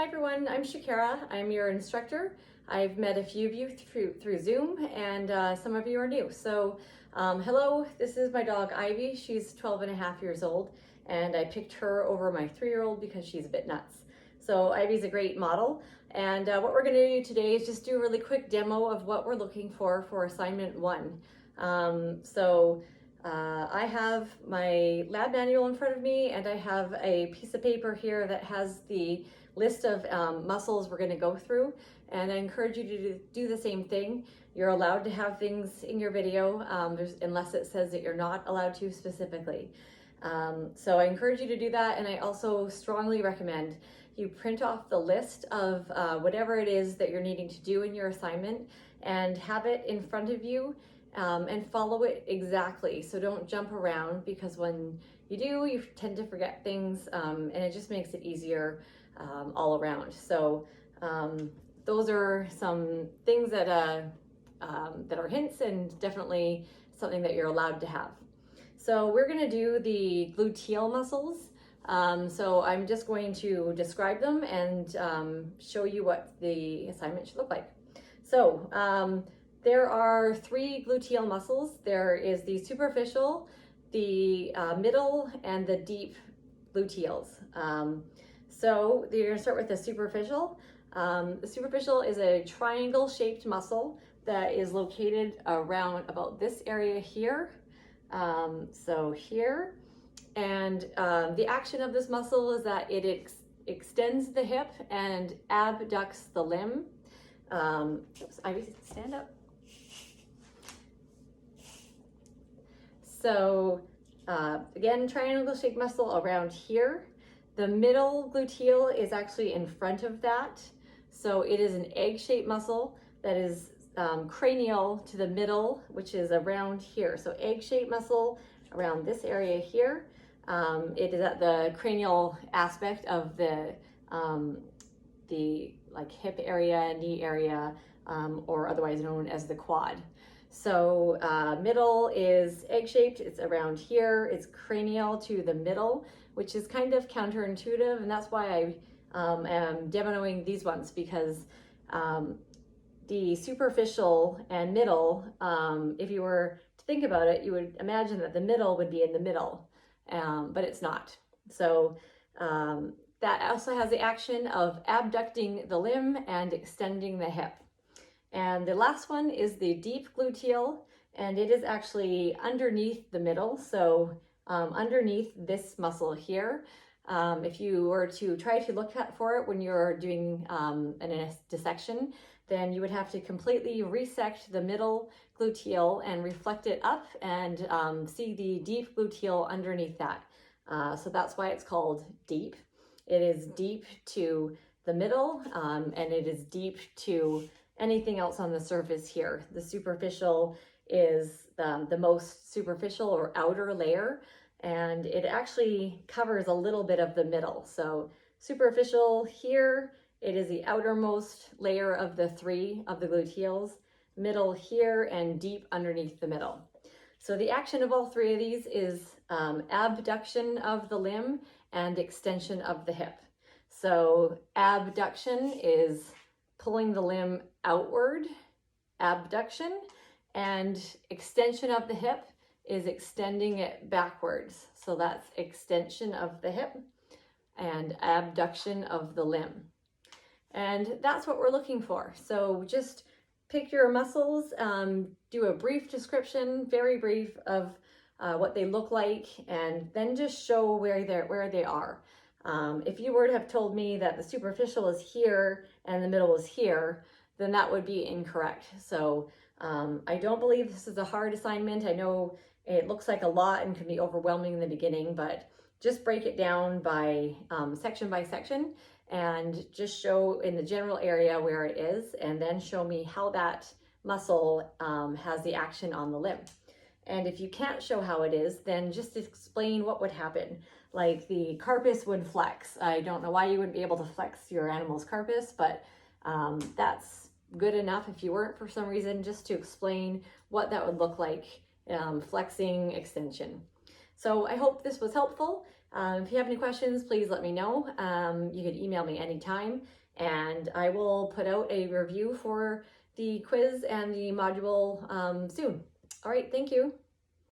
Hi everyone, I'm Shacara. I'm your instructor. I've met a few of you through Zoom, and some of you are new. So hello, this is my dog Ivy. She's 12 and a half years old, and I picked her over my 3-year-old because she's a bit nuts. So Ivy's a great model, and what we're going to do today is just do a really quick demo of what we're looking for assignment 1. I have my lab manual in front of me, and I have a piece of paper here that has the list of muscles we're going to go through, and I encourage you to do the same thing. You're allowed to have things in your video unless it says that you're not allowed to specifically. So I encourage you to do that, and I also strongly recommend you print off the list of whatever it is that you're needing to do in your assignment and have it in front of you and follow it exactly. So don't jump around, because when you do, you tend to forget things, and it just makes it easier all around. So those are some things that are hints, and definitely something that you're allowed to have. So we're going to do the gluteal muscles. So I'm just going to describe them and show you what the assignment should look like. So there are 3 gluteal muscles. There is the superficial, the middle, and the deep gluteals. So you're going to start with the superficial. The superficial is a triangle shaped muscle that is located around about this area here. So here, and the action of this muscle is that it extends the hip and abducts the limb. Ivy, stand up. So again, triangle shaped muscle around here. The middle gluteal is actually in front of that. So it is an egg-shaped muscle that is cranial to the middle, which is around here. So egg-shaped muscle around this area here. It is at the cranial aspect of the like hip area, knee area, or otherwise known as the quad. So middle is egg-shaped, it's around here, it's cranial to the middle, which is kind of counterintuitive, and that's why I am demoing these ones, because the superficial and middle, if you were to think about it, you would imagine that the middle would be in the middle, but it's not. So that also has the action of abducting the limb and extending the hip. And the last one is the deep gluteal, and it is actually underneath the middle. So underneath this muscle here. If you were to try to look for it when you're doing a dissection, then you would have to completely resect the middle gluteal and reflect it up and see the deep gluteal underneath that. So that's why it's called deep. It is deep to the middle, and it is deep to anything else on the surface here. The superficial is the most superficial or outer layer, and it actually covers a little bit of the middle. So superficial here, it is the outermost layer of the 3 of the gluteals, middle here, and deep underneath the middle. So the action of all 3 of these is abduction of the limb and extension of the hip. So abduction is pulling the limb outward, abduction, and extension of the hip is extending it backwards. So that's extension of the hip and abduction of the limb. And that's what we're looking for. So just pick your muscles, do a brief description, very brief, of what they look like, and then just show where they are. If you were to have told me that the superficial is here and the middle is here, then that would be incorrect. So I don't believe this is a hard assignment. I know it looks like a lot and can be overwhelming in the beginning, but just break it down by section, and just show in the general area where it is, and then show me how that muscle has the action on the limb. And if you can't show how it is, then just explain what would happen. Like the carpus would flex. I don't know why you wouldn't be able to flex your animal's carpus, but that's good enough if you weren't for some reason, just to explain what that would look like, flexing, extension. So I hope this was helpful. If you have any questions, please let me know. You can email me anytime, and I will put out a review for the quiz and the module soon. All right, thank you.